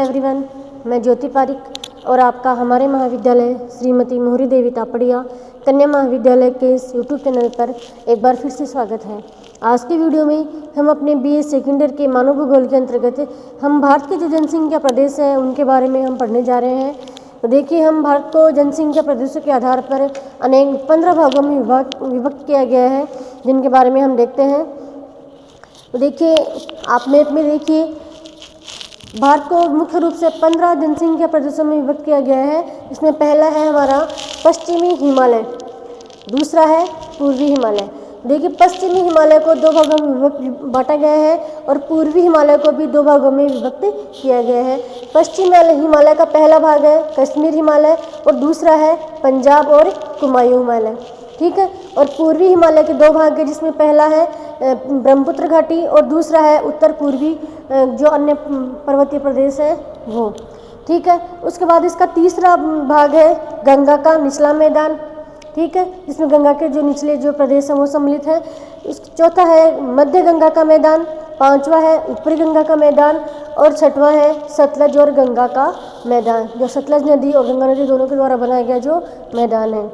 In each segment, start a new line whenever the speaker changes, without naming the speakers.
Everyone, मैं ज्योति पारिक और आपका हमारे महाविद्यालय श्रीमती मोहरी देवी तापड़िया कन्या महाविद्यालय के इस यूट्यूब चैनल पर एक बार फिर से स्वागत है। आज की वीडियो में हम अपने बीए सेकेंड ईयर के मानव भूगोल के अंतर्गत हम भारत के जो जनसंख्या प्रदेश हैं उनके बारे में हम पढ़ने जा रहे हैं। तो देखिए, हम भारत को जनसंख्या प्रदेशों के आधार पर अनेक 15 भागों में विभक्त किया गया है, जिनके बारे में हम देखते हैं। तो देखिए, आप मैप में देखिए, भारत को मुख्य रूप से 15 जनसंख्या प्रदेशों में विभक्त किया गया है। इसमें पहला है हमारा पश्चिमी हिमालय, दूसरा है पूर्वी हिमालय। देखिए, पश्चिमी हिमालय को 2 भागों में बांटा गया है और पूर्वी हिमालय को भी 2 भागों में विभक्त किया गया है। पश्चिमी हिमालय का पहला भाग है कश्मीर हिमालय और दूसरा है पंजाब और कुमायूं हिमालय, ठीक है। और पूर्वी हिमालय के 2 भाग है, जिसमें पहला है ब्रह्मपुत्र घाटी और दूसरा है उत्तर पूर्वी जो अन्य पर्वतीय प्रदेश है वो, ठीक है। उसके बाद इसका तीसरा भाग है गंगा का निचला मैदान, ठीक है, जिसमें गंगा के जो निचले जो प्रदेश हैं वो सम्मिलित है। चौथा है मध्य गंगा का मैदान, पांचवा है ऊपरी गंगा का मैदान और छठवां है सतलज और गंगा का मैदान, जो सतलज नदी और गंगा नदी दोनों के द्वारा बनाया गया जो मैदान है।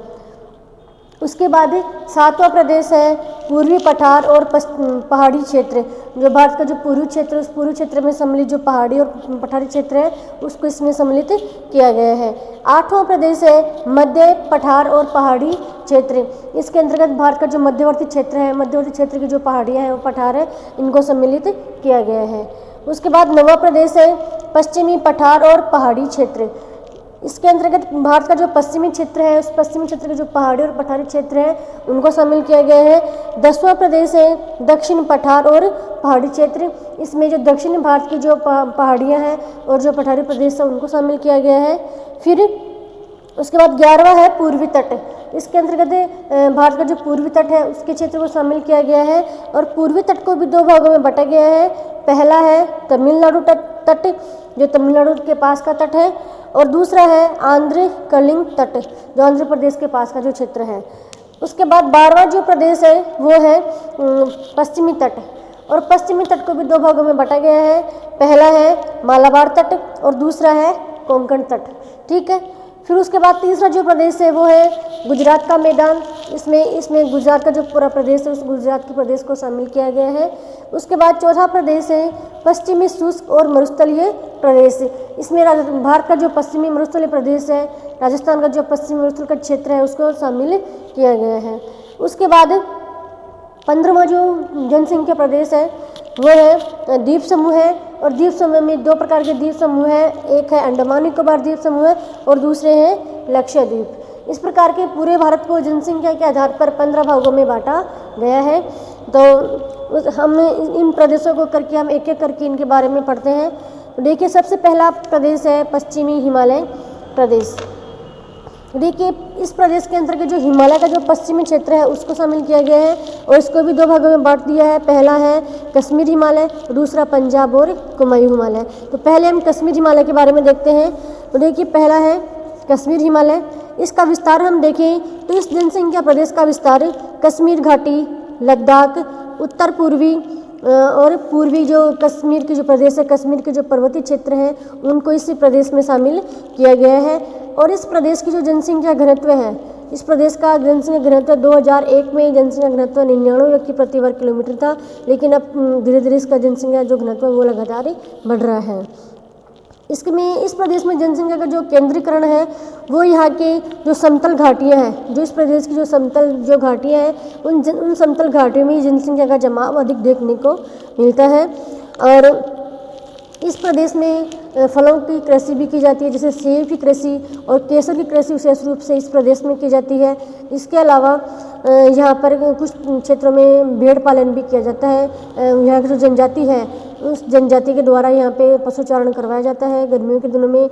उसके बाद 7वां प्रदेश है पूर्वी पठार और पहाड़ी क्षेत्र, जो भारत का जो पूर्वी क्षेत्र, उस पूर्वी क्षेत्र में सम्मिलित जो पहाड़ी और पठारी क्षेत्र है उसको इसमें सम्मिलित किया गया है। 8वां प्रदेश है मध्य पठार और पहाड़ी क्षेत्र। इसके अंतर्गत भारत का जो मध्यवर्ती क्षेत्र है, मध्यवर्ती क्षेत्र की जो पहाड़ियाँ हैं और पठार है, इनको सम्मिलित किया गया है। उसके बाद 9वां प्रदेश है पश्चिमी पठार और पहाड़ी क्षेत्र। इसके अंतर्गत भारत का जो पश्चिमी क्षेत्र है, उस पश्चिमी क्षेत्र के जो पहाड़ी और पठारी क्षेत्र है उनको शामिल किया गया है। 10वां प्रदेश है दक्षिण पठार और पहाड़ी क्षेत्र। इसमें जो दक्षिण भारत की जो पहाड़ियाँ हैं और जो पठारी प्रदेश है उनको शामिल किया गया है। फिर उसके बाद 11वां है पूर्वी तट। इसके अंतर्गत भारत का जो पूर्वी तट है उसके क्षेत्र को शामिल किया गया है और पूर्वी तट को भी 2 भागों में बांटा गया है। पहला है तमिलनाडु तट, जो तमिलनाडु के पास का तट है, और दूसरा है आंध्र कलिंग तट, जो आंध्र प्रदेश के पास का जो क्षेत्र है। उसके बाद 12वां जो प्रदेश है वो है पश्चिमी तट, और पश्चिमी तट को भी 2 भागों में बांटा गया है। पहला है मालाबार तट और दूसरा है कोंकण तट, ठीक है। फिर उसके बाद तीसरा जो प्रदेश है वो है गुजरात का मैदान। इसमें गुजरात का जो पूरा प्रदेश है उस गुजरात के प्रदेश को शामिल किया गया है। उसके बाद चौथा प्रदेश है पश्चिमी शुष्क और मरुस्थलीय प्रदेश। इसमें भारत का जो पश्चिमी मरुस्थलीय प्रदेश है, राजस्थान का जो पश्चिमी मरुस्थल का क्षेत्र है, उसको शामिल किया गया है। उसके बाद 15वां जो जनसंख्या प्रदेश है वो है द्वीप समूह है, और द्वीप समूह में 2 प्रकार के द्वीप समूह है, एक है अंडमान निकोबार द्वीप समूह है और दूसरे हैं लक्षद्वीप। इस प्रकार के पूरे भारत को जनसंख्या के आधार पर 15 भागों में बांटा गया है। तो हम इन प्रदेशों को करके हम एक एक करके इनके बारे में पढ़ते हैं। तो देखिए, सबसे पहला प्रदेश है पश्चिमी हिमालय प्रदेश। देखिए, इस प्रदेश के अंतर्गत जो हिमालय का जो पश्चिमी क्षेत्र है उसको शामिल किया गया है और इसको भी 2 भागों में बांट दिया है। पहला है कश्मीर हिमालय, दूसरा पंजाब और कुमायूं हिमालय। तो पहले हम कश्मीर हिमालय के बारे में देखते हैं। तो देखिए, पहला है कश्मीर हिमालय। इसका विस्तार हम देखें तो इस जनसंख्या प्रदेश का विस्तार कश्मीर घाटी, लद्दाख, उत्तर पूर्वी और पूर्वी जो कश्मीर के जो प्रदेश है, कश्मीर के जो पर्वतीय क्षेत्र हैं, उनको इसी प्रदेश में शामिल किया गया है। और इस प्रदेश की जो जनसंख्या घनत्व है, इस प्रदेश का जनसंख्या घनत्व 2001 में जनसंख्या घनत्व 99 व्यक्ति प्रति वर्ग किलोमीटर था, लेकिन अब धीरे धीरे इसका जनसंख्या जो घनत्व वो लगातार बढ़ रहा है। इस प्रदेश में जनसंख्या का जो केंद्रीकरण है वो यहाँ के जो समतल घाटियाँ हैं, जो इस प्रदेश की जो समतल जो घाटियाँ हैं उन समतल घाटियों में जनसंख्या का जमाव अधिक देखने को मिलता है। और इस प्रदेश में फलों की कृषि भी की जाती है, जैसे सेब की कृषि और केसर की कृषि विशेष रूप से इस प्रदेश में की जाती है। इसके अलावा यहाँ पर कुछ क्षेत्रों में भेड़ पालन भी किया जाता है। यहाँ की जो जनजाति है उस जनजाति के द्वारा यहाँ पे पशुचारण करवाया जाता है गर्मियों के दिनों में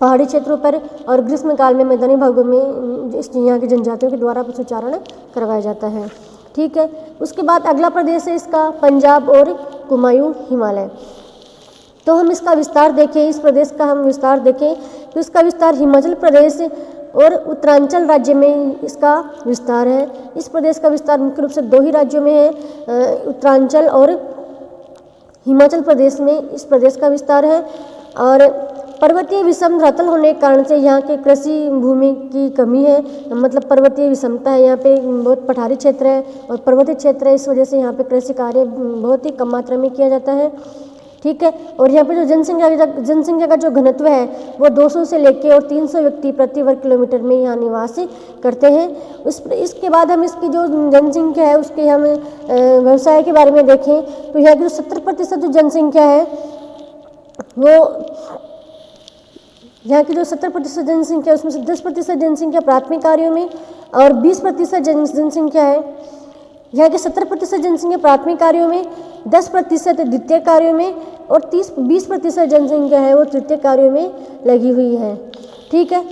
पहाड़ी क्षेत्रों पर, और ग्रीष्मकाल में मैदानी भागों में यहाँ की जनजातियों के द्वारा पशुचारण करवाया जाता है, ठीक है। उसके बाद अगला प्रदेश है इसका पंजाब और कुमायूं हिमालय। तो हम इसका विस्तार देखें, इस प्रदेश का हम विस्तार देखें तो इसका विस्तार हिमाचल प्रदेश और उत्तरांचल राज्य में इसका विस्तार है। इस प्रदेश का विस्तार मुख्य रूप से 2 ही राज्यों में है, उत्तरांचल और हिमाचल प्रदेश में इस प्रदेश का विस्तार है। और पर्वतीय विषम धरातल होने के कारण से यहाँ के कृषि भूमि की कमी है, मतलब पर्वतीय विषमता है, यहाँ पे बहुत पठारी क्षेत्र है और पर्वतीय क्षेत्र है, इस वजह से यहाँ पे कृषि कार्य बहुत ही कम मात्रा में किया जाता है। ठीक है। और यहाँ पे जो जनसंख्या का जो घनत्व है वो 200 से लेके और 300 व्यक्ति प्रति वर्ग किलोमीटर में यहाँ निवास करते हैं। इसके बाद हम इसकी जो जनसंख्या है उसके हम व्यवसाय के बारे में देखें तो यहाँ की जो 70% जो जनसंख्या है वो यहाँ की जो 70% जनसंख्या उसमें से 10% जनसंख्या प्राथमिक कार्यों में और 20% जनसंख्या है यहाँ के 70% जनसंख्या प्राथमिक कार्यों में, 10% द्वितीय कार्यों में और 20% जनसंख्या है वो तृतीय कार्यों में लगी हुई है। ठीक है।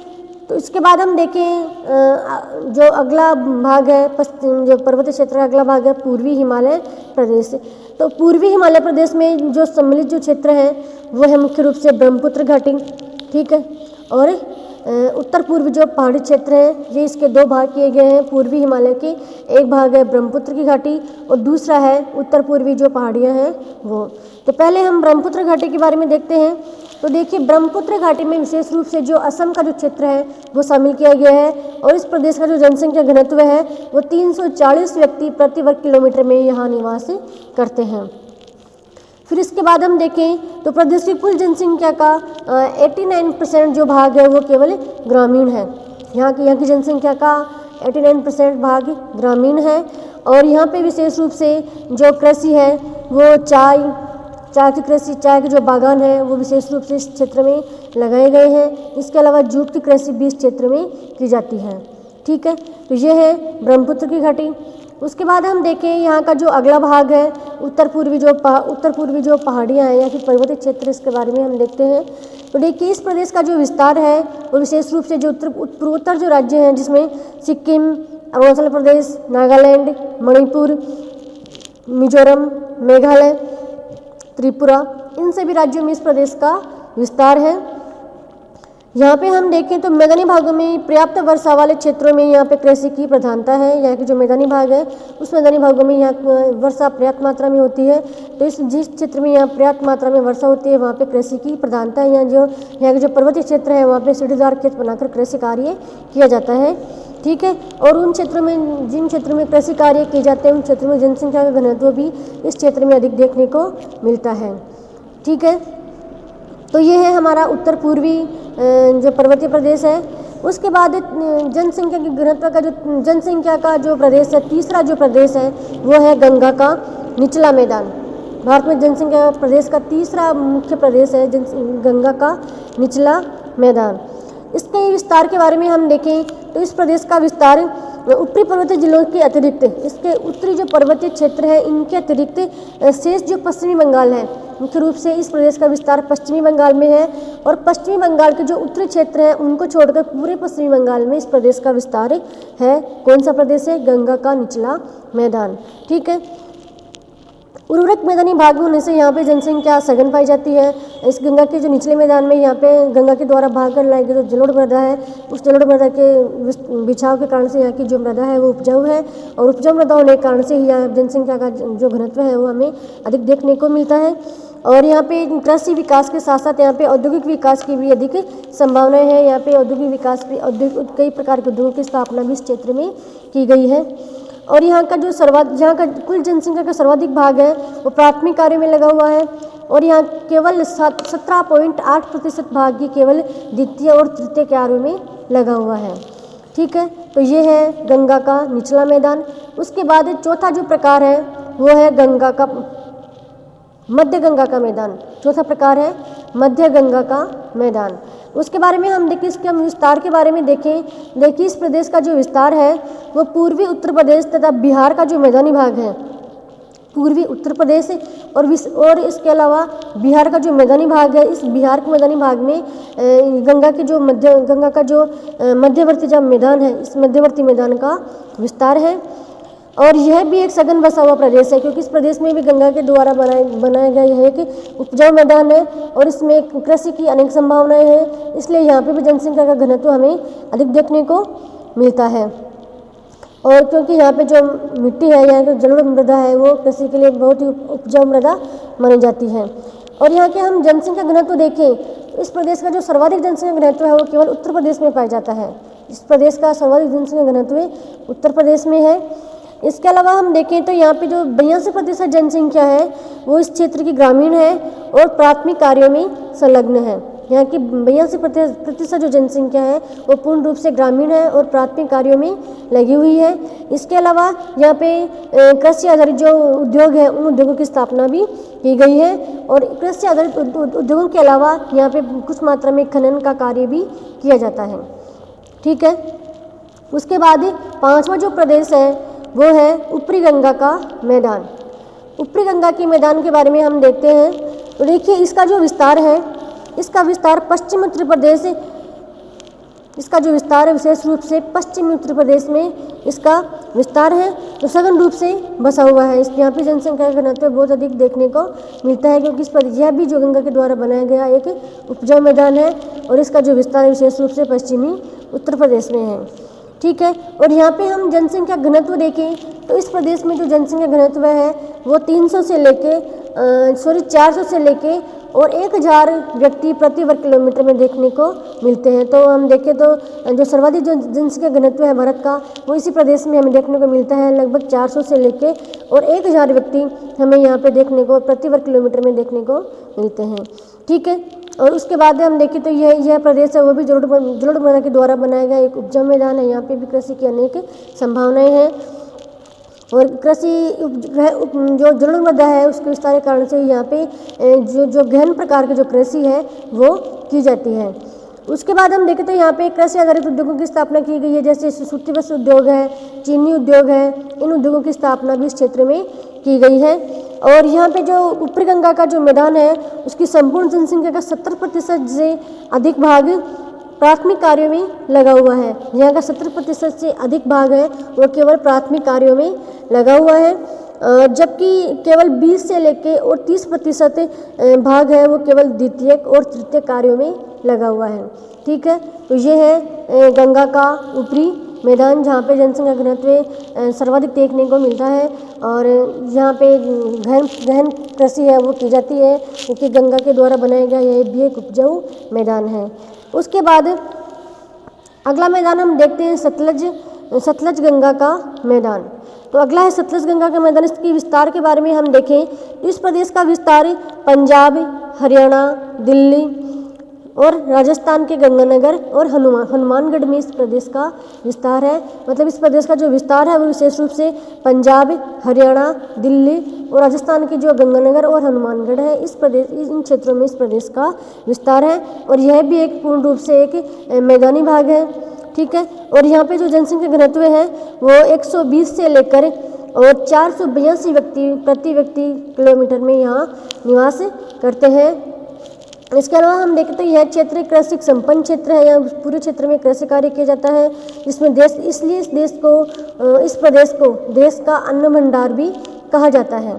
तो इसके बाद हम देखें जो अगला भाग है जो पर्वतीय क्षेत्र का अगला भाग है पूर्वी हिमालय प्रदेश। तो पूर्वी हिमालय प्रदेश में जो सम्मिलित जो क्षेत्र है वो है मुख्य रूप से ब्रह्मपुत्र घाटी। ठीक है। और उत्तर पूर्व जो पहाड़ी क्षेत्र है ये इसके दो भाग किए गए हैं पूर्वी हिमालय के, एक भाग है ब्रह्मपुत्र की घाटी और दूसरा है उत्तर पूर्वी जो पहाड़ियाँ हैं वो। तो पहले हम ब्रह्मपुत्र घाटी के बारे में देखते हैं। तो देखिए ब्रह्मपुत्र घाटी में विशेष रूप से जो असम का जो क्षेत्र है वो शामिल किया गया है और इस प्रदेश का जो जनसंख्या घनत्व है वो 340 व्यक्ति प्रति वर्ग किलोमीटर में यहाँ निवास करते हैं। फिर इसके बाद हम देखें तो प्रदेश की कुल जनसंख्या का 89% जो भाग है वो केवल ग्रामीण है। यहाँ की जनसंख्या का 89% भाग ग्रामीण है और यहाँ पे विशेष रूप से जो कृषि है वो चाय की कृषि, चाय के जो बागान है वो विशेष रूप से इस क्षेत्र में लगाए गए हैं। इसके अलावा जूट की कृषि भी इस क्षेत्र में की जाती है। ठीक है। तो ये है ब्रह्मपुत्र की घाटी। उसके बाद हम देखें यहाँ का जो अगला भाग है उत्तर पूर्वी जो पहाड़ियाँ हैं या फिर पर्वतीय क्षेत्र, इसके बारे में हम देखते हैं। तो देखिए इस प्रदेश का जो विस्तार है वो विशेष रूप से जो पूर्वोत्तर जो राज्य हैं जिसमें सिक्किम, अरुणाचल प्रदेश, नागालैंड, मणिपुर, मिजोरम, मेघालय, त्रिपुरा, इन सभी राज्यों में इस प्रदेश का विस्तार है। यहाँ पे हम देखें तो मैदानी भागों में पर्याप्त वर्षा वाले क्षेत्रों में यहाँ पे कृषि की प्रधानता है। यहाँ के जो मैदानी भाग है उस मैदानी भागों में यहाँ वर्षा पर्याप्त मात्रा में होती है। तो जिस क्षेत्र में यहाँ पर्याप्त मात्रा में वर्षा होती है वहाँ पे कृषि की प्रधानता है। यहाँ के जो पर्वतीय क्षेत्र है वहाँ पे सीढ़ीदार खेत बनाकर कृषि कार्य किया जाता है। ठीक है। और उन क्षेत्रों में जिन क्षेत्रों में कृषि कार्य किए जाते हैं उन क्षेत्रों में जनसंख्या का घनत्व भी इस क्षेत्र में अधिक देखने को मिलता है। ठीक है। तो ये है हमारा उत्तर पूर्वी जो पर्वतीय प्रदेश है। उसके बाद जनसंख्या के घनत्व का जनसंख्या का जो प्रदेश है, तीसरा जो प्रदेश है वो है गंगा का निचला मैदान। भारत में जनसंख्या प्रदेश का तीसरा मुख्य प्रदेश है गंगा का निचला मैदान। इसके विस्तार के बारे में हम देखें तो इस प्रदेश का विस्तार ऊपरी पर्वतीय जिलों के अतिरिक्त इसके उत्तरी जो पर्वतीय क्षेत्र है इनके अतिरिक्त शेष जो पश्चिमी बंगाल है, मुख्य रूप से इस प्रदेश का विस्तार पश्चिमी बंगाल में है और पश्चिमी बंगाल के जो उत्तरी क्षेत्र हैं उनको छोड़कर पूरे पश्चिमी बंगाल में इस प्रदेश का विस्तार है। कौन सा प्रदेश है? गंगा का निचला मैदान। ठीक है। उर्वरक मैदानी भाग होने से यहाँ पे जनसंख्या सघन पाई जाती है। इस गंगा के जो निचले मैदान में यहाँ पे गंगा के द्वारा भाग कर लाई गई जो जलोढ़ मृदा है उस जलोढ़ मृदा के बिछाव के कारण से यहाँ की जो मृदा है वो उपजाऊ है और उपजाऊ मृदा होने के कारण से ही यहाँ जनसंख्या का जो घनत्व है वो हमें अधिक देखने को मिलता है। और यहाँ पे कृषि विकास के साथ साथ यहाँ पे औद्योगिक विकास की भी अधिक संभावनाएं हैं। यहाँ पे औद्योगिक विकास भी कई प्रकार के उद्योगों की स्थापना भी इस क्षेत्र में की गई है। और यहाँ का का कुल जनसंख्या का सर्वाधिक भाग है वो प्राथमिक कार्यों में लगा हुआ है और यहाँ केवल 17.8% भाग ही केवल द्वितीय और तृतीय कार्यों में लगा हुआ है। ठीक है। तो ये है गंगा का निचला मैदान। उसके बाद चौथा जो प्रकार है वो है मध्य गंगा का मैदान। चौथा प्रकार है मध्य गंगा का मैदान। उसके बारे में हम देखें, इसके हम विस्तार के बारे में देखें। देखिए इस प्रदेश का जो विस्तार है वो पूर्वी उत्तर प्रदेश तथा बिहार का जो मैदानी भाग है, पूर्वी उत्तर प्रदेश और इसके अलावा बिहार का जो मैदानी भाग है, इस बिहार के मैदानी भाग में गंगा का जो मध्यवर्ती जो मैदान है इस मध्यवर्ती मैदान का विस्तार है। और यह भी एक सघन बसा हुआ प्रदेश है क्योंकि इस प्रदेश में भी गंगा के द्वारा बनाया गया है कि उपजाऊ मैदान है और इसमें कृषि की अनेक संभावनाएं हैं, इसलिए यहाँ पे भी जनसंख्या का घनत्व हमें अधिक देखने को मिलता है। और क्योंकि यहाँ पे जो मिट्टी है, यहाँ की जलोढ़ मृदा है वो कृषि के लिए बहुत ही उपजाऊ मृदा मानी जाती है। और यहाँ के हम जनसंख्या घनत्व देखें तो इस प्रदेश का जो सर्वाधिक जनसंख्या घनत्व है वो केवल उत्तर प्रदेश में पाया जाता है। इस प्रदेश का सर्वाधिक जनसंख्या घनत्व उत्तर प्रदेश में है। इसके अलावा हम देखें तो यहाँ पे जो 82% जनसंख्या है वो इस क्षेत्र की ग्रामीण है और प्राथमिक कार्यों में संलग्न है। यहाँ की 82% जो जनसंख्या है वो पूर्ण रूप से ग्रामीण है और प्राथमिक कार्यों में लगी हुई है। इसके अलावा यहाँ पे कृषि आधारित जो उद्योग है उन उद्योगों की स्थापना भी की गई है और कृषि आधारित उद्योगों के अलावा यहाँ पे कुछ मात्रा में खनन का कार्य भी किया जाता है। ठीक है, उसके बाद 5वां जो प्रदेश है वो है ऊपरी गंगा का मैदान। ऊपरी गंगा के मैदान के बारे में हम देखते हैं तो देखिए इसका जो विस्तार है, इसका विस्तार पश्चिम उत्तर प्रदेश, इसका जो विस्तार है विशेष रूप से पश्चिमी उत्तर प्रदेश में इसका विस्तार है जो सघन रूप से बसा हुआ है। इस यहाँ पे जनसंख्या का घनत्व बहुत अधिक देखने को मिलता है क्योंकि इस पर यह भी जो गंगा के द्वारा बनाया गया एक उपजाऊ मैदान है और इसका जो विस्तार विशेष रूप से पश्चिमी उत्तर प्रदेश में है। ठीक है, और यहाँ पे हम जनसंख्या घनत्व देखें तो इस प्रदेश में जो जनसंख्या घनत्व है वो 400 से लेके और 1000 व्यक्ति प्रति वर्ग किलोमीटर में देखने को मिलते हैं। तो हम देखें तो जो सर्वाधिक जो जनसंख्या घनत्व है भारत का वो इसी प्रदेश में हमें देखने को मिलता है, लगभग 400 से लेके और 1000 व्यक्ति हमें यहाँ पे देखने को प्रति वर्ग किलोमीटर में देखने को मिलते हैं। ठीक है, और उसके बाद हम देखें तो यह प्रदेश है वो भी जलोढ़ के द्वारा बनाया गया एक उपजाऊ मैदान है। यहाँ पे भी कृषि की अनेक संभावनाएं हैं और कृषि जो जलोढ़ मृदा है उसके विस्तार के कारण से यहाँ पे जो गहन प्रकार की जो कृषि है वो की जाती है। उसके बाद हम देखें तो यहाँ पे कृषि आधारित उद्योगों की स्थापना की गई है, जैसे सूती वस्त्र उद्योग है, चीनी उद्योग है, इन उद्योगों की स्थापना भी इस क्षेत्र में की गई है। और यहाँ पे जो ऊपरी गंगा का जो मैदान है उसकी संपूर्ण जनसंख्या का 70% से अधिक भाग प्राथमिक कार्यों में लगा हुआ है। यहाँ का 70% से अधिक भाग है वो केवल प्राथमिक कार्यों में लगा हुआ है, जबकि केवल 20 से लेके और 30% भाग है वो केवल द्वितीयक और तृतीयक कार्यों में लगा हुआ है। ठीक है, तो ये है गंगा का ऊपरी मैदान जहाँ पे जनसंख्या घनत्व सर्वाधिक देखने को मिलता है और यहाँ पे गहन कृषि है वो की जाती है क्योंकि गंगा के द्वारा बनाया गया यह भी एक उपजाऊ मैदान है। उसके बाद अगला मैदान हम देखते हैं सतलज गंगा का मैदान। तो अगला है सतलज गंगा का मैदान। इसके विस्तार के बारे में हम देखें तो इस प्रदेश का विस्तार पंजाब, हरियाणा, दिल्ली और राजस्थान के गंगानगर और हनुमानगढ़ में इस प्रदेश का विस्तार है। मतलब इस प्रदेश का जो विस्तार है वो विशेष रूप से पंजाब, हरियाणा, दिल्ली और राजस्थान के जो गंगानगर और हनुमानगढ़ है इन क्षेत्रों में इस प्रदेश का विस्तार है और यह भी एक पूर्ण रूप से एक मैदानी भाग है। ठीक है, और यहाँ पे जो जनसंख्या घनत्व है वो 120 से लेकर और 482 व्यक्ति प्रति व्यक्ति किलोमीटर में यहाँ निवास करते हैं। इसके अलावा हम देखें तो यह क्षेत्र कृषि संपन्न क्षेत्र है। यहाँ पूरे क्षेत्र में कृषि कार्य किया जाता है जिसमें इसलिए इस प्रदेश को देश का अन्न भंडार भी कहा जाता है।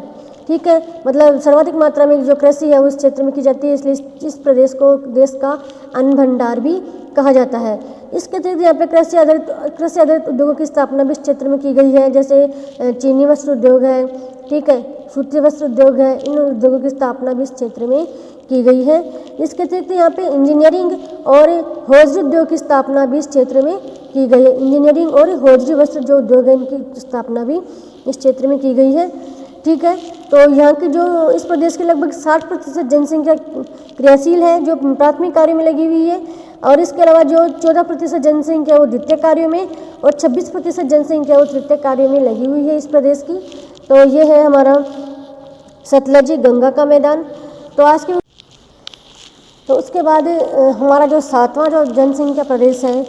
ठीक है, मतलब सर्वाधिक मात्रा में जो कृषि है उस क्षेत्र में की जाती है, इसलिए इस प्रदेश को देश का अन्न भंडार भी कहा जाता है। इसके अतिरिक्त यहाँ पे कृषि आधारित उद्योगों की स्थापना भी इस क्षेत्र में की गई है, जैसे चीनी वस्त्र उद्योग है, ठीक है, सूती वस्त्र उद्योग है, इन उद्योगों की स्थापना भी इस क्षेत्र में की गई है। इसके अतिरिक्त यहाँ पे इंजीनियरिंग और हौजरी उद्योग की स्थापना भी इस क्षेत्र में की गई है। इंजीनियरिंग और हौजरी वस्त्र जो उद्योग है इनकी स्थापना भी इस क्षेत्र में की गई है। ठीक है, तो यहाँ के जो इस प्रदेश के लगभग 60% जनसंख्या क्रियाशील है जो प्राथमिक कार्यों में लगी हुई है और इसके अलावा जो 14% जनसंख्या वो द्वितीय कार्यों में और 26% जनसंख्या वो तृतीय कार्यों में लगी हुई है इस प्रदेश की। तो ये है हमारा सतलज गंगा का मैदान। तो उसके बाद हमारा जो 7वां जो जनसंख्या प्रदेश है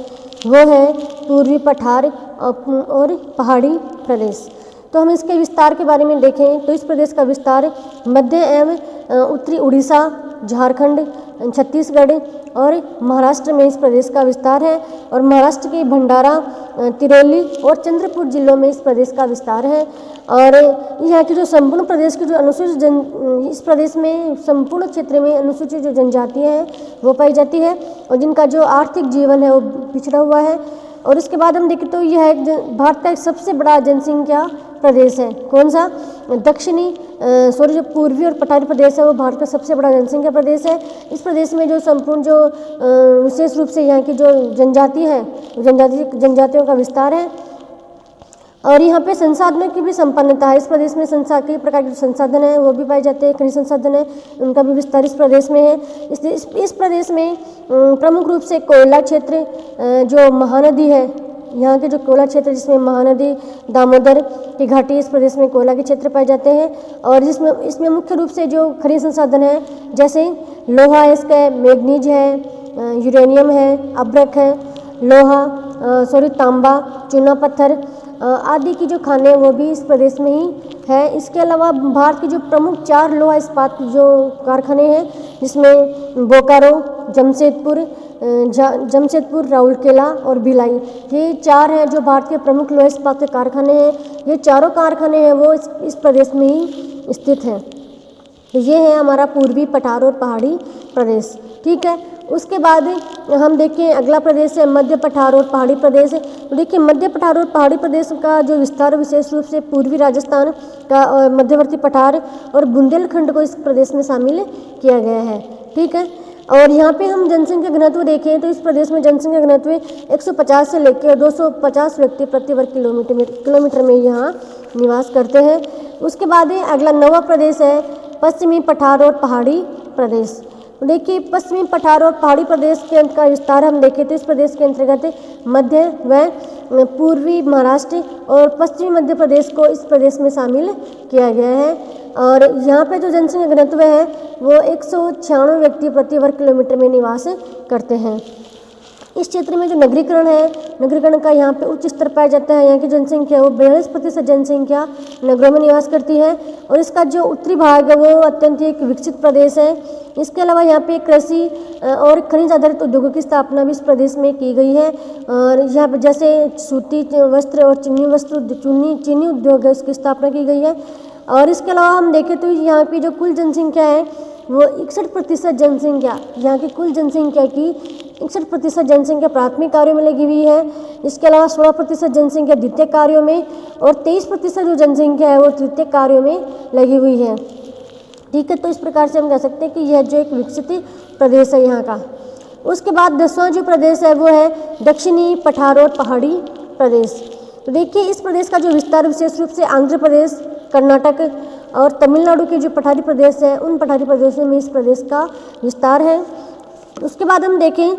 वो है पूर्वी पठार और पहाड़ी प्रदेश। तो हम इसके विस्तार के बारे में देखें तो इस प्रदेश का विस्तार मध्य एवं उत्तरी उड़ीसा, झारखंड, छत्तीसगढ़ और महाराष्ट्र में इस प्रदेश का विस्तार है और महाराष्ट्र के भंडारा, तिरौली और चंद्रपुर जिलों में इस प्रदेश का विस्तार है। और यहाँ की जो संपूर्ण प्रदेश की जो इस प्रदेश में संपूर्ण क्षेत्र में अनुसूचित जो जनजातियाँ हैं वो पाई जाती है और जिनका जो आर्थिक जीवन है वो पिछड़ा हुआ है। और इसके बाद हम देखें तो यह भारत का एक सबसे बड़ा जनसंख्या प्रदेश है। कौन सा? दक्षिणी जो पूर्वी और पठारी प्रदेश है वो भारत का सबसे बड़ा जनसंख्या प्रदेश है। इस प्रदेश में जो संपूर्ण जो विशेष रूप से यहाँ की जो जनजाति है, जनजातियों का विस्तार है और यहाँ पे संसाधनों की भी संपन्नता है। इस प्रदेश में कई प्रकार के संसाधन हैं वो भी पाए जाते हैं। खनिज संसाधन है उनका भी विस्तार इस प्रदेश में है। इस प्रदेश में प्रमुख रूप से कोयला क्षेत्र, जो महानदी है, यहाँ के जो कोयला क्षेत्र जिसमें महानदी दामोदर की घाटी, इस प्रदेश में कोयला के क्षेत्र पाए जाते हैं। और इसमें मुख्य रूप से जो खनिज संसाधन है जैसे लोहा है, इसका मैग्नीज है, यूरेनियम है, अभ्रक है, लोहा तांबा, चूना पत्थर आदि की जो खानें हैं वो भी इस प्रदेश में ही है। इसके अलावा भारत के जो प्रमुख 4 लोहा इस्पात जो कारखाने हैं जिसमें बोकारो, जमशेदपुर, राउरकेला और भिलाई, ये 4 हैं जो भारत के प्रमुख लोहा इस्पात के कारखाने हैं। ये चारों कारखाने हैं वो इस प्रदेश में ही स्थित हैं। तो ये है हमारा पूर्वी पठार और पहाड़ी प्रदेश। ठीक है, उसके बाद हम देखें अगला प्रदेश है मध्य पठार और पहाड़ी प्रदेश। तो देखिए मध्य पठार और पहाड़ी प्रदेश का जो विस्तार विशेष रूप से पूर्वी राजस्थान का मध्यवर्ती पठार और बुंदेलखंड को इस प्रदेश में शामिल किया गया है। ठीक है, और यहाँ पे हम जनसंख्या घनत्व देखें तो इस प्रदेश में जनसंख्या घनत्व 150 से लेकर 250 व्यक्ति प्रति वर्ग किलोमीटर में यहाँ निवास करते हैं। उसके बाद अगला नवा प्रदेश है पश्चिमी पठार और पहाड़ी प्रदेश। देखिए पश्चिमी पठार और पहाड़ी प्रदेश के का विस्तार हम देखें तो इस प्रदेश के अंतर्गत मध्य व पूर्वी महाराष्ट्र और पश्चिमी मध्य प्रदेश को इस प्रदेश में शामिल किया गया है। और यहाँ पे जो जनसंख्या घनत्व है वो 196 व्यक्ति प्रति वर्ग किलोमीटर में निवास करते हैं। इस क्षेत्र में जो नगरीकरण है, नगरीकरण का यहाँ पे उच्च स्तर पाया जाता है। यहाँ की जनसंख्या वो 42% जनसंख्या नगरों में निवास करती है और इसका जो उत्तरी भाग है वो अत्यंत एक विकसित प्रदेश है। इसके अलावा यहाँ पे कृषि और खनिज आधारित उद्योगों की स्थापना भी इस प्रदेश में की गई है। और यहाँ पे जैसे सूती वस्त्र और चीनी उद्योग है उसकी स्थापना की गई है। और इसके अलावा हम देखें तो यहाँ की जो कुल जनसंख्या है वो 61% जनसंख्या, यहाँ की कुल जनसंख्या की 61% जनसंख्या प्राथमिक कार्यों में लगी हुई है। इसके अलावा 16% जनसंख्या द्वितीय कार्यों में और 23% जो जनसंख्या है वो तृतीय कार्यों में लगी हुई है। ठीक है, तो इस प्रकार से हम कह सकते हैं कि यह जो एक विकसित प्रदेश है यहाँ का। उसके बाद 10वां जो प्रदेश है वो है दक्षिणी पठार और पहाड़ी प्रदेश। तो देखिए इस प्रदेश का जो विस्तार विशेष रूप से आंध्र प्रदेश, कर्नाटक और तमिलनाडु के जो पठारी प्रदेश हैं उन पठारी प्रदेशों में इस प्रदेश का विस्तार है। उसके बाद हम देखें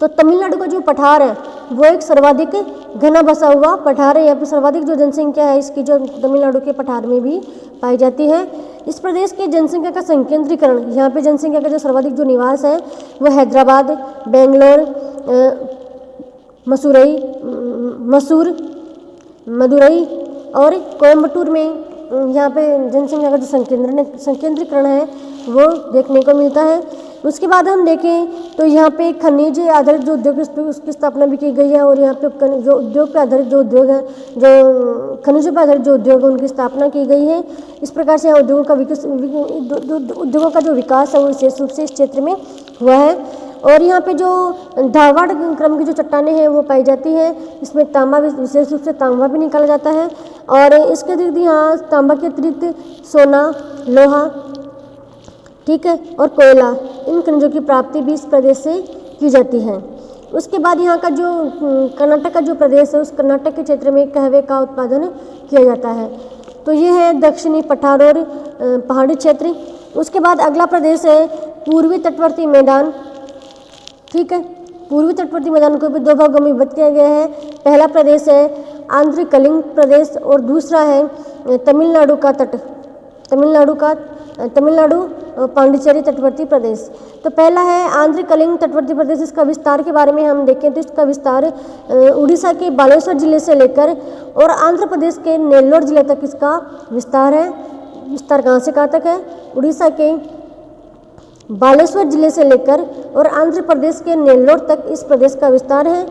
तो तमिलनाडु का जो पठार है वो एक सर्वाधिक घना बसा हुआ पठार है। यहाँ पर सर्वाधिक जो जनसंख्या है इसकी जो तमिलनाडु के पठार में भी पाई जाती है। इस प्रदेश की जनसंख्या का संकेंद्रीकरण, यहाँ पे जनसंख्या का जो सर्वाधिक जो निवास है वो हैदराबाद, बेंगलोर, मदुरई और कोयम्बटूर में यहाँ पे जनसंख्या का जो संकेंद्रीकरण है वो देखने को मिलता है। उसके बाद हम देखें तो यहाँ पे खनिज आधारित जो उद्योग उसकी स्थापना भी की गई है और यहाँ पे जो उद्योग पर आधारित जो उद्योग है, जो खनिजों पर आधारित जो उद्योग है उनकी स्थापना की गई है। इस प्रकार से यहाँ उद्योगों का जो विकास है वो विशेष रूप से इस क्षेत्र में हुआ है। और यहाँ पे जो धारवाड़ क्रम की जो चट्टानें हैं वो पाई जाती है, इसमें तांबा विशेष रूप से तांबा भी निकाला जाता है। और इसके अतिरिक्त यहाँ तांबा के अतिरिक्त सोना, लोहा, ठीक है, और कोयला, इन खनिजों की प्राप्ति भी इस प्रदेश से की जाती है। उसके बाद यहाँ का जो कर्नाटक का जो प्रदेश है उस कर्नाटक के क्षेत्र में कहवे का उत्पादन किया जाता है। तो ये है दक्षिणी पठार और पहाड़ी क्षेत्र। उसके बाद अगला प्रदेश है पूर्वी तटवर्ती मैदान। ठीक है, पूर्वी तटवर्ती मैदान को भी 2 भागों में विभक्त किया गया है। पहला प्रदेश है आंध्र कलिंग प्रदेश और दूसरा है तमिलनाडु पांडिचेरी तटवर्ती प्रदेश। तो पहला है आंध्र कलिंग तटवर्ती प्रदेश। इसका विस्तार के बारे में हम देखें तो इसका विस्तार उड़ीसा के बालेश्वर जिले से लेकर और आंध्र प्रदेश के नेल्लोर जिले तक इसका विस्तार है। विस्तार कहाँ से कहाँ तक है? उड़ीसा के बालेश्वर जिले से लेकर और आंध्र प्रदेश के नेल्लोर तक इस प्रदेश का विस्तार है।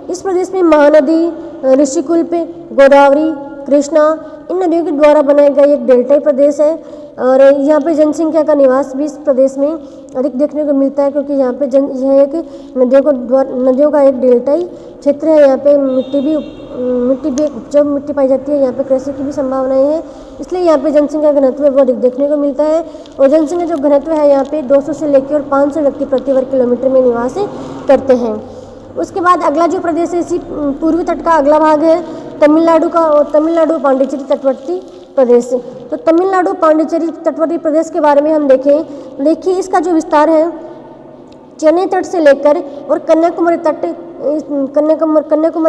इस प्रदेश में महानदी, ऋषिकुल्प, गोदावरी, कृष्णा इन नदियों के द्वारा बनाया गया एक डेल्टाई प्रदेश है। और यहाँ पे जनसंख्या का निवास भी इस प्रदेश में अधिक देखने को मिलता है, क्योंकि यहाँ पे यह एक नदियों का एक डेल्टाई क्षेत्र है। यहाँ पे मिट्टी भी उपजाऊ मिट्टी पाई जाती है। यहाँ पे कृषि की भी संभावनाएं हैं, इसलिए यहाँ पे जनसंख्या घनत्व है वो अधिक देखने को मिलता है। और जनसंख्या जो घनत्व है यहाँ पे 200 से लेकर और 500 व्यक्ति प्रति वर्ग किलोमीटर में निवास करते हैं। उसके बाद अगला जो प्रदेश है, इसी पूर्वी तट का अगला भाग है तमिलनाडु पांडिचेरी तटवर्ती प्रदेश। तो तमिलनाडु पांडिचेरी तटवर्ती प्रदेश के बारे में हम देखें, देखिए इसका जो विस्तार है चेन्नई तट से लेकर और कन्याकुमारी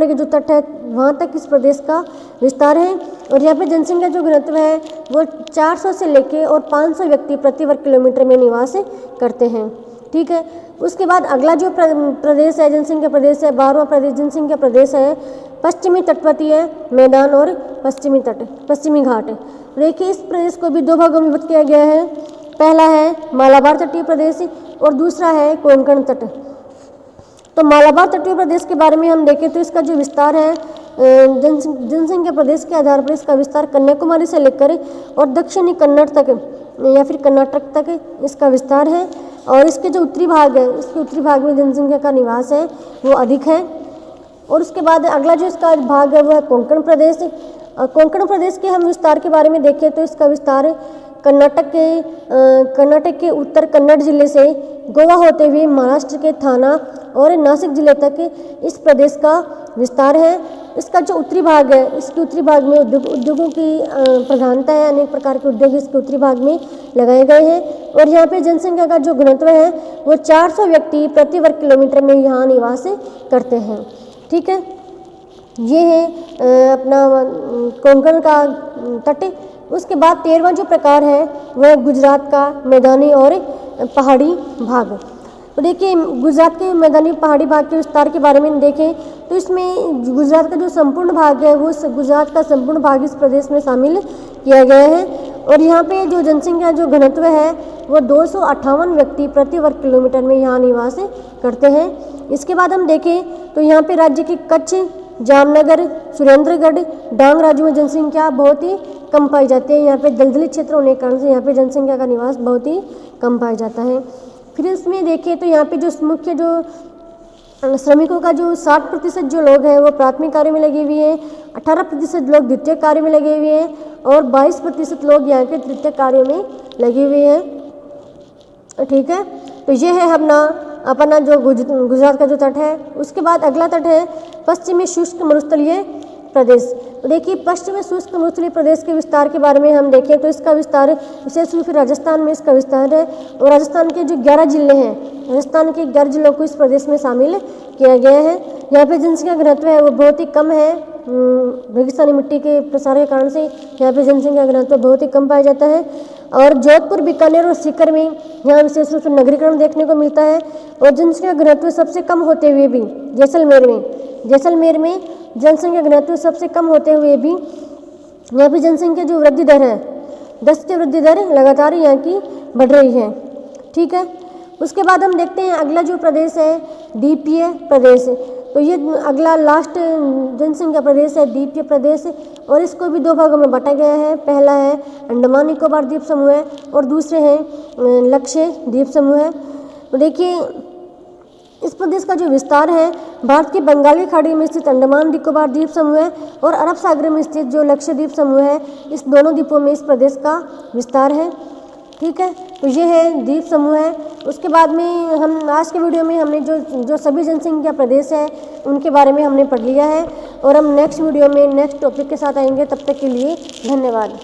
के जो तट है वहाँ तक इस प्रदेश का विस्तार है। और यहाँ पे जनसंख्या जो घनत्व है वो 400 से लेकर और 500 व्यक्ति प्रति वर्ग किलोमीटर में निवास करते हैं। ठीक है। उसके बाद अगला जो प्रदेश है जनसंख्या प्रदेश है, 12वां प्रदेश जनसंख्या प्रदेश है पश्चिमी तटवर्तीय मैदान और पश्चिमी घाट। देखिए इस प्रदेश को भी दो भागों में विभक्त किया गया है। पहला है मालाबार तटीय प्रदेश और दूसरा है कोंकण तट। तो मालाबार तटीय प्रदेश के बारे में हम देखें तो इसका जो विस्तार है जनसंख्या प्रदेश के आधार पर इसका विस्तार कन्याकुमारी से लेकर और दक्षिणी कन्नड़ तक या फिर कर्नाटक तक इसका विस्तार है। और इसके जो उत्तरी भाग है, इसके उत्तरी भाग में जनसंख्या का निवास है वो अधिक है। और उसके बाद अगला जो इसका भाग है वो है कोंकण प्रदेश। कोंकण प्रदेश के हम विस्तार के बारे में देखें तो इसका विस्तार कर्नाटक के उत्तर कन्नड़ जिले से गोवा होते हुए महाराष्ट्र के थाना और नासिक जिले तक इस प्रदेश का विस्तार है। इसका जो उत्तरी भाग है, इसके उत्तरी भाग में उद्योगों की प्रधानता है। अनेक प्रकार के उद्योग इसके उत्तरी भाग में लगाए गए हैं। और यहाँ पे जनसंख्या का जो घनत्व है वो 400 व्यक्ति प्रति वर्ग किलोमीटर में यहाँ निवास करते हैं। ठीक है, ये है अपना कोंकण का तट। उसके बाद 13वां जो प्रकार है वह गुजरात का मैदानी और पहाड़ी भाग। तो देखिए गुजरात के मैदानी पहाड़ी भाग के विस्तार के बारे में देखें तो इसमें गुजरात का जो संपूर्ण भाग है वो गुजरात का संपूर्ण भाग इस प्रदेश में शामिल किया गया है। और यहाँ पे जो जनसंख्या जो घनत्व है वो 258 व्यक्ति प्रति वर्ग किलोमीटर में यहाँ निवास करते हैं। इसके बाद हम देखें तो यहाँ पे राज्य के कच्छ, जामनगर, सुरेंद्रगढ़, डांग राज्यों में जनसंख्या बहुत ही कम पाई जाती है। यहाँ पे दलदली क्षेत्र होने के कारण से यहाँ पे जनसंख्या का निवास बहुत ही कम पाया जाता है। फिर इसमें देखें तो यहाँ पे जो मुख्य जो श्रमिकों का जो 60% जो लोग हैं वो प्राथमिक कार्य में लगे हुए हैं, 18% लोग द्वितीय कार्य में लगे हुए हैं और 22% लोग यहाँ के तृतीय कार्यों में लगे हुए हैं। ठीक है, तो ये है अपना जो गुजरात का जो तट है। उसके बाद अगला तट है पश्चिमी शुष्क मरुस्थलीय प्रदेश। तो देखिए पश्चिमी शुष्क मरुस्थलीय प्रदेश के विस्तार के बारे में हम देखें तो इसका विस्तार विशेष रूप से राजस्थान में इसका विस्तार है। और राजस्थान के जो 11 जिले हैं, राजस्थान के 11 जिलों को इस प्रदेश में शामिल किया गया है। यहाँ पे जनसंख्या घनत्व है वो बहुत ही कम है। रेगिस्तानी मिट्टी के प्रसार के कारण से यहाँ पे जनसंख्या घनत्व बहुत ही कम पाया जाता है। और जोधपुर, बीकानेर और सीकर में यहाँ विशेष रूप से नगरीकरण देखने को मिलता है। और जनसंख्या घनत्व सबसे कम होते हुए भी जैसलमेर में जनसंख्या घनत्व सबसे कम होते हुए भी यहाँ पे जनसंख्या जो वृद्धि दर है 10 की वृद्धि दर लगातार यहाँ की बढ़ रही है। ठीक है, उसके बाद हम देखते हैं अगला जो प्रदेश है द्वीपीय प्रदेश। तो ये अगला लास्ट जनसंख्या प्रदेश है द्वीपीय प्रदेश। और इसको भी दो भागों में बांटा गया है। पहला है अंडमान निकोबार द्वीप समूह है और दूसरे हैं लक्षद्वीप द्वीप समूह है। तो देखिए इस प्रदेश का जो विस्तार है भारत के बंगाल की खाड़ी में स्थित अंडमान निकोबार द्वीप समूह है और अरब सागर में स्थित जो लक्षद्वीप समूह है, इस दोनों द्वीपों में इस प्रदेश का विस्तार है। ठीक है, तो ये है द्वीप समूह है। उसके बाद में हम आज के वीडियो में हमने जो सभी जनसंख्या प्रदेश है उनके बारे में हमने पढ़ लिया है। और हम नेक्स्ट वीडियो में नेक्स्ट टॉपिक के साथ आएंगे। तब तक के लिए धन्यवाद।